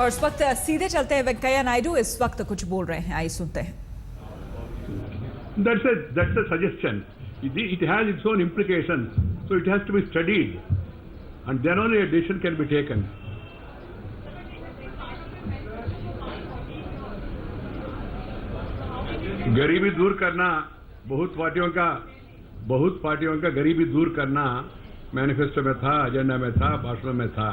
और इस वक्त सीधे चलते हैं, वेंकैया नायडू इस वक्त कुछ बोल रहे हैं, आइए सुनते हैं। That's a suggestion. It has its own implications, so it has to be studied, and then only a decision can be taken. गरीबी दूर करना, बहुत पार्टियों का गरीबी दूर करना मैनिफेस्टो में था, एजेंडा में था, भाषण में था।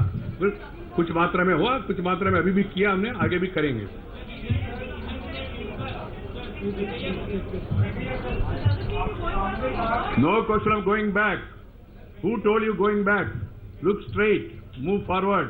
कुछ मात्रा में हुआ, कुछ मात्रा में अभी भी किया हमने, आगे भी करेंगे। No question of going back. Who told you going back? Look straight, move forward.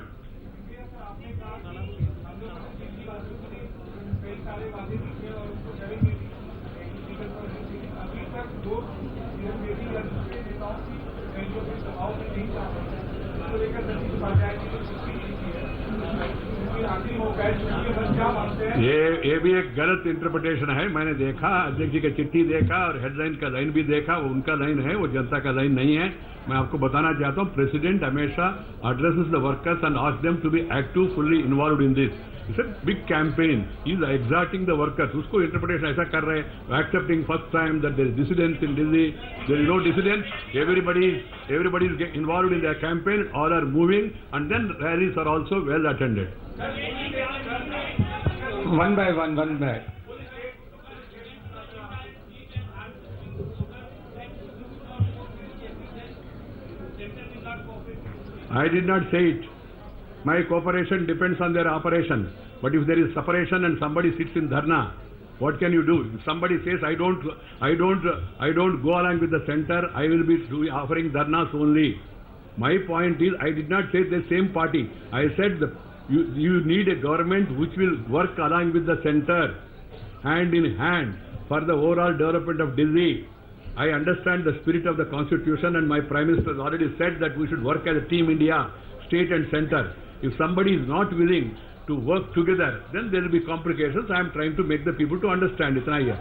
ये भी एक गलत इंटरप्रिटेशन है। मैंने देखा, अध्यक्ष जी का चिट्ठी देखा और हेडलाइन का लाइन भी देखा, वो उनका लाइन है, वो जनता का लाइन नहीं है। मैं आपको बताना चाहता हूँ, प्रेसिडेंट हमेशा addresses the workers and ask them to be active, fully involved in this. It's a big campaign, he is exhorting the workers. उसको इंटरप्रिटेशन ऐसा कर रहे हैं, excepting first time that there is dissidence in Delhi. There is no dissidence, everybody is involved in their campaign, all are moving, and then rallies are also well attended. One by one. I did not say it. My cooperation depends on their operation. But if there is separation and somebody sits in dharna, what can you do? If somebody says, I don't go along with the center, I will be offering dharnas only. My point is, I did not say the same party. I said you need a government which will work along with the center, hand in hand, for the overall development of Delhi. I understand the spirit of the constitution, and my Prime Minister has already said that we should work as a team India, state and center. If somebody is not willing to work together, then there will be complications. I am trying to make the people to understand. इतना ही है।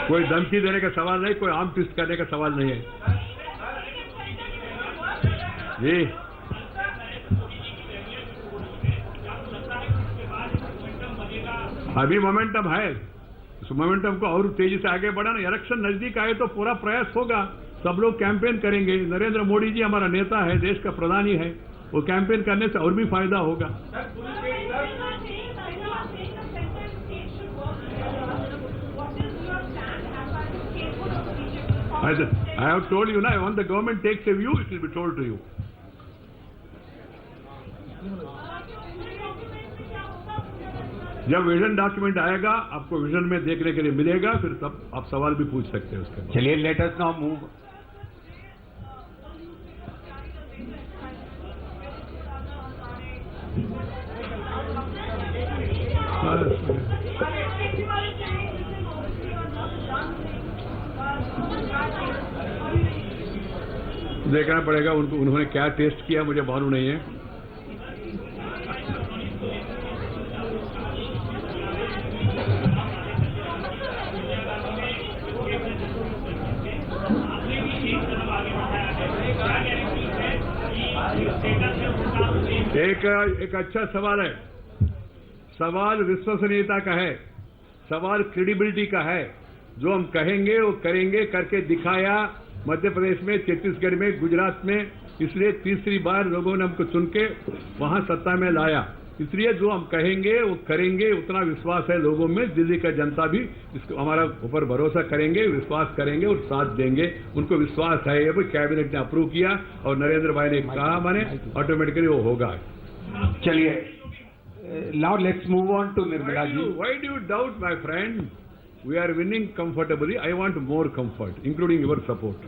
कोई धमकी देने का सवाल नहीं, कोई arm twist करने का सवाल नहीं है। जी अभी मोमेंटम है, उस मोमेंटम को और तेजी से आगे बढ़ाना। इलेक्शन नजदीक आए तो पूरा प्रयास होगा, सब लोग कैंपेन करेंगे। नरेंद्र मोदी जी हमारा नेता है, देश का प्रधानी है, वो कैंपेन करने से और भी फायदा होगा। I have told you now, when the government takes a view, it will be told to you. जब विजन डॉक्यूमेंट आएगा, आपको विजन में देखने के लिए मिलेगा, फिर सब आप सवाल भी पूछ सकते हैं उसके। चलिए, लेट अस नाउ मूव। देखना पड़ेगा उनको, उन्होंने क्या टेस्ट किया मुझे मालूम नहीं है। एक अच्छा सवाल है। सवाल विश्वसनीयता का है, सवाल क्रेडिबिलिटी का है। जो हम कहेंगे वो करेंगे, करके दिखाया मध्य प्रदेश में, छत्तीसगढ़ में, गुजरात में। इसलिए तीसरी बार लोगों ने हमको चुन के वहां सत्ता में लाया। इसलिए जो हम कहेंगे वो करेंगे, उतना विश्वास है लोगों में। दिल्ली का जनता भी इसको हमारा ऊपर भरोसा करेंगे, विश्वास करेंगे और साथ देंगे। उनको विश्वास है, ये भी कैबिनेट ने अप्रूव किया और नरेंद्र भाई ने कहा, माने ऑटोमेटिकली वो होगा। चलिए, now let's move on to Nirmala ji. Why do you doubt, my friend? We are winning comfortably. I want more comfort, including your support.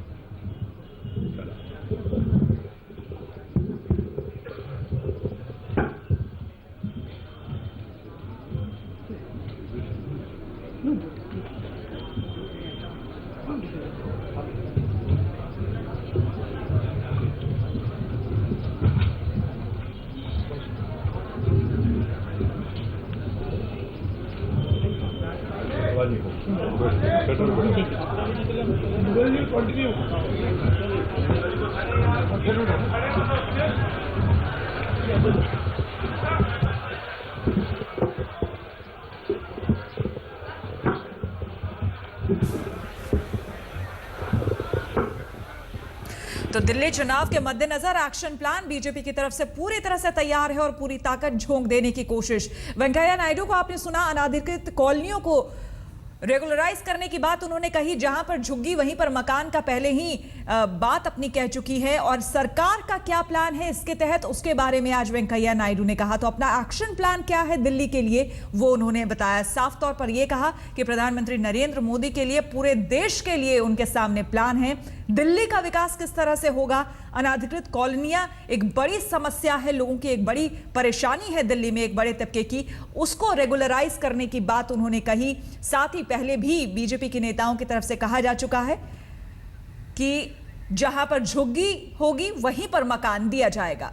तो दिल्ली चुनाव के मद्देनजर एक्शन प्लान बीजेपी की तरफ से पूरी तरह से तैयार है और पूरी ताकत झोंक देने की कोशिश। वेंकैया नायडू को आपने सुना, अनाधिकृत कॉलोनियों को रेगुलराइज करने की बात उन्होंने कही। जहां पर झुग्गी वहीं पर मकान का पहले ही बात अपनी कह चुकी है। और सरकार का क्या प्लान है इसके तहत, उसके बारे में आज वेंकैया नायडू ने कहा। तो अपना एक्शन प्लान क्या है दिल्ली के लिए वो उन्होंने बताया। साफ तौर पर यह कहा कि प्रधानमंत्री नरेंद्र मोदी के लिए, पूरे देश के लिए उनके सामने प्लान है। दिल्ली का विकास किस तरह से होगा, अनाधिकृत कॉलोनियां एक बड़ी समस्या है, लोगों की एक बड़ी परेशानी है दिल्ली में एक बड़े तबके की, उसको रेगुलराइज करने की बात उन्होंने कही। साथ ही पहले भी बीजेपी के नेताओं की तरफ से कहा जा चुका है कि जहां पर झुग्गी होगी वहीं पर मकान दिया जाएगा।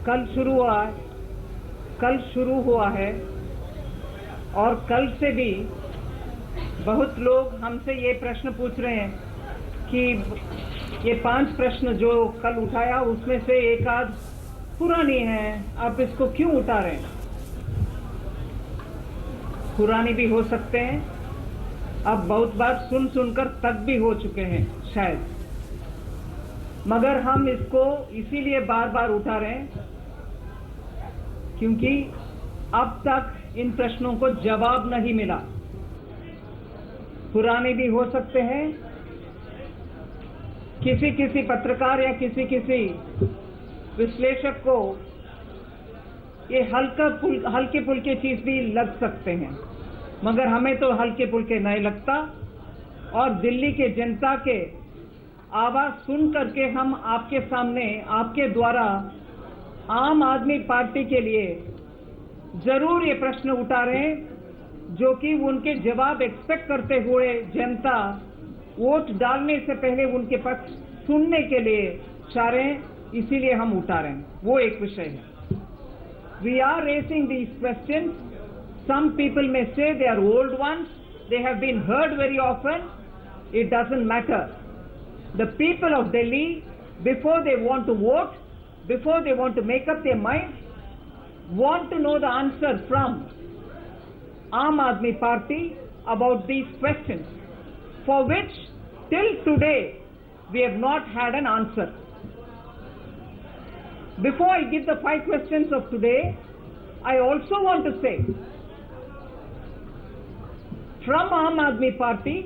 कल शुरू हुआ है और कल से भी बहुत लोग हमसे ये प्रश्न पूछ रहे हैं कि ये 5 प्रश्न जो कल उठाया उसमें से एक आध पुरानी है, आप इसको क्यों उठा रहे हैं? पुरानी भी हो सकते हैं, अब बहुत बार सुनकर तक भी हो चुके हैं शायद, मगर हम इसको इसीलिए बार बार उठा रहे हैं क्योंकि अब तक इन प्रश्नों को जवाब नहीं मिला। पुराने भी हो सकते हैं, किसी पत्रकार या किसी विश्लेषक को ये हल्के फुल्के चीज भी लग सकते हैं, मगर हमें तो हल्के फुल्के नहीं लगता। और दिल्ली के जनता के आवाज सुन करके हम आपके सामने, आपके द्वारा आम आदमी पार्टी के लिए जरूर ये प्रश्न उठा रहे हैं, जो कि उनके जवाब एक्सपेक्ट करते हुए जनता वोट डालने से पहले उनके पक्ष सुनने के लिए चाह रहे हैं, इसीलिए हम उठा रहे हैं। वो एक विषय है। We are raising these questions, some people में से they are old ones, they have been heard very often, it doesn't matter. The people of Delhi, before they want to vote, before they want to make up their mind, want to know the answer from Aam Aadmi Party about these questions, for which till today we have not had an answer. Before I give the 5 questions of today, I also want to say, from Aam Aadmi Party,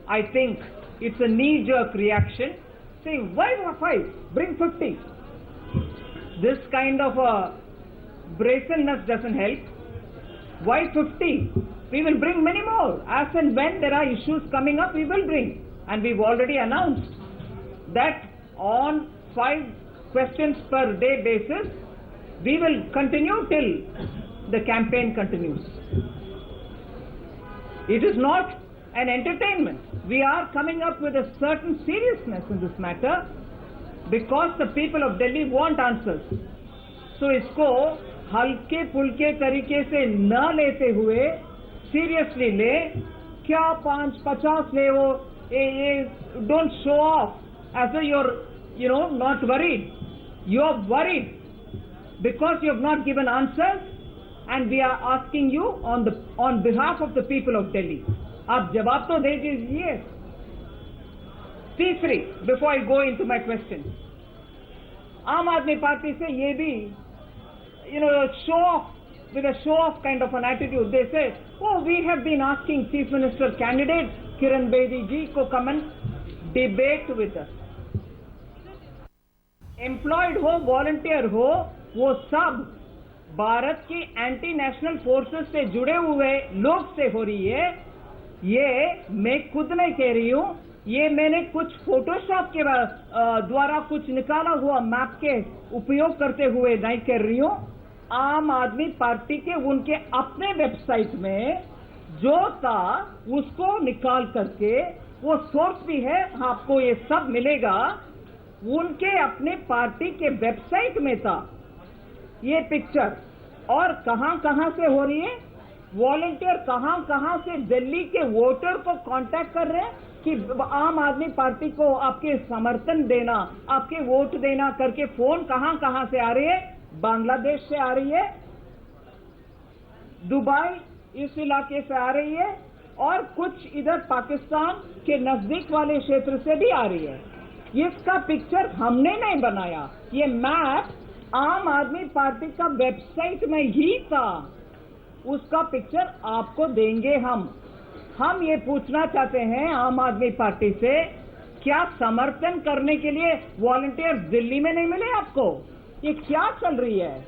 I think it's a knee-jerk reaction, saying, why 5? Bring 50. This kind of a brazenness doesn't help. Why 50? We will bring many more. As and when there are issues coming up, we will bring. And we've already announced that on 5 questions per day basis, we will continue till the campaign continues. It is not an entertainment. We are coming up with a certain seriousness in this matter because the people of Delhi want answers. So इसको हल्के फुल्के तरीके से न लेते हुए seriously ले, क्या 5-50 ले वो, ये don't show off as you're not worried. You're worried because you have not given answers, and we are asking you on behalf of the people of Delhi. आप जवाब तो दे दीजिए। तीसरी, before I go into my question, आम आदमी party से ये भी with a show off kind of an attitude, they say, oh, we have been asking Chief Minister candidate Kiran Bedi ji को come and debate with us. Employed हो, volunteer हो, वो सब भारत की एंटी नेशनल फोर्सेस से जुड़े हुए लोग से हो रही है। ये मैं खुद नहीं कह रही हूँ, ये मैंने कुछ फोटोशॉप के द्वारा कुछ निकाला हुआ मैप के उपयोग करते हुए नहीं कर रही हूँ। आम आदमी पार्टी के उनके अपने वेबसाइट में जो था उसको निकाल करके, वो सोर्स भी है, आपको ये सब मिलेगा। उनके अपने पार्टी के वेबसाइट में था ये पिक्चर। और कहां से हो रही है, वॉलंटियर कहां से दिल्ली के वोटर को कांटेक्ट कर रहे हैं कि आम आदमी पार्टी को आपके समर्थन देना, आपके वोट देना करके फोन कहां से आ रही है? बांग्लादेश से आ रही है, दुबई इस इलाके से आ रही है, और कुछ इधर पाकिस्तान के नजदीक वाले क्षेत्र से भी आ रही है। इसका पिक्चर हमने नहीं बनाया, ये मैप आम आदमी पार्टी का वेबसाइट में ही था, उसका पिक्चर आपको देंगे हम ये पूछना चाहते हैं आम आदमी पार्टी से, क्या समर्थन करने के लिए वॉलंटियर दिल्ली में नहीं मिले आपको? ये क्या चल रही है?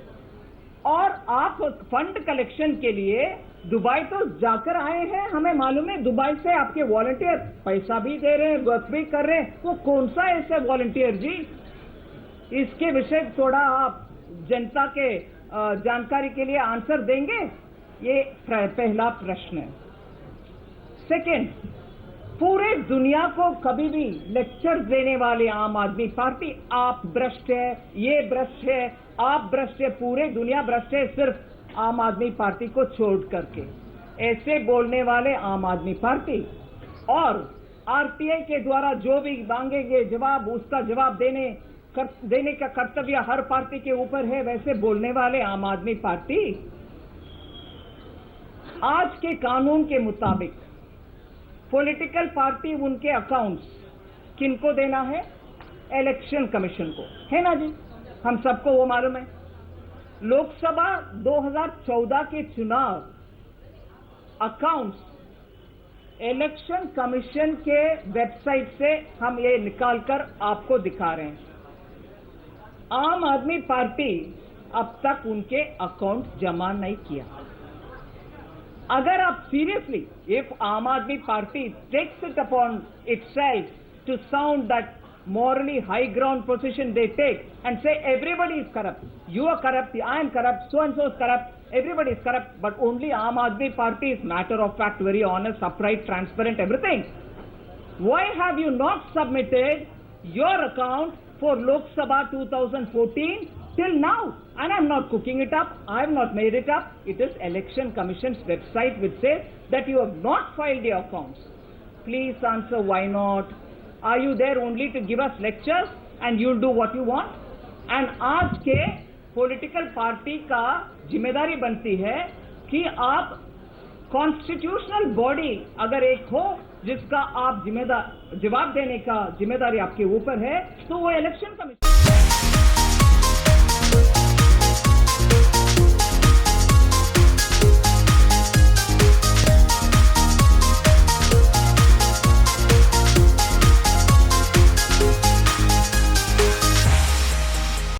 और आप फंड कलेक्शन के लिए दुबई तो जाकर आए हैं, हमें मालूम है। दुबई से आपके वॉलंटियर पैसा भी दे रहे हैं, वर्क भी कर रहे हैं। वो कौन सा ऐसे वॉलंटियर जी? इसके विषय थोड़ा आप जनता के जानकारी के लिए आंसर देंगे? ये पहला प्रश्न है। सेकेंड, पूरे दुनिया को कभी भी लेक्चर देने वाले आम आदमी पार्टी, आप भ्रष्ट है, ये भ्रष्ट है, आप भ्रष्ट है, पूरे दुनिया भ्रष्ट है, सिर्फ आम आदमी पार्टी को छोड़ करके ऐसे बोलने वाले आम आदमी पार्टी, और आरटीआई के द्वारा जो भी मांगेंगे जवाब, उसका जवाब देने का कर्तव्य हर पार्टी के ऊपर है, वैसे बोलने वाले आम आदमी पार्टी आज के कानून के मुताबिक पॉलिटिकल पार्टी उनके अकाउंट्स किनको देना है? इलेक्शन कमीशन को, है ना जी? हम सबको वो मालूम है। लोकसभा 2014 के चुनाव अकाउंट्स इलेक्शन कमीशन के वेबसाइट से हम ये निकालकर आपको दिखा रहे हैं। आम आदमी पार्टी अब तक उनके अकाउंट जमा नहीं किया। अगर आप seriously, if Aam Aadmi Party takes it upon itself to sound that morally high ground position they take and say everybody is corrupt, you are corrupt, I am corrupt, so and so is corrupt, everybody is corrupt, but only Aam Aadmi Party is matter of fact, very honest, upright, transparent, everything. Why have you not submitted your account for Lok Sabha 2014 till now? And I'm not cooking it up, I have not made it up. It is Election Commission's website which says that you have not filed your accounts. Please answer why not. Are you there only to give us lectures and you'll do what you want? And आज के political party का जिम्मेदारी बनती है कि आप constitutional body अगर एक हो जिसका आप जवाब देने का जिम्मेदारी आपके ऊपर है, तो वो इलेक्शन कमीशन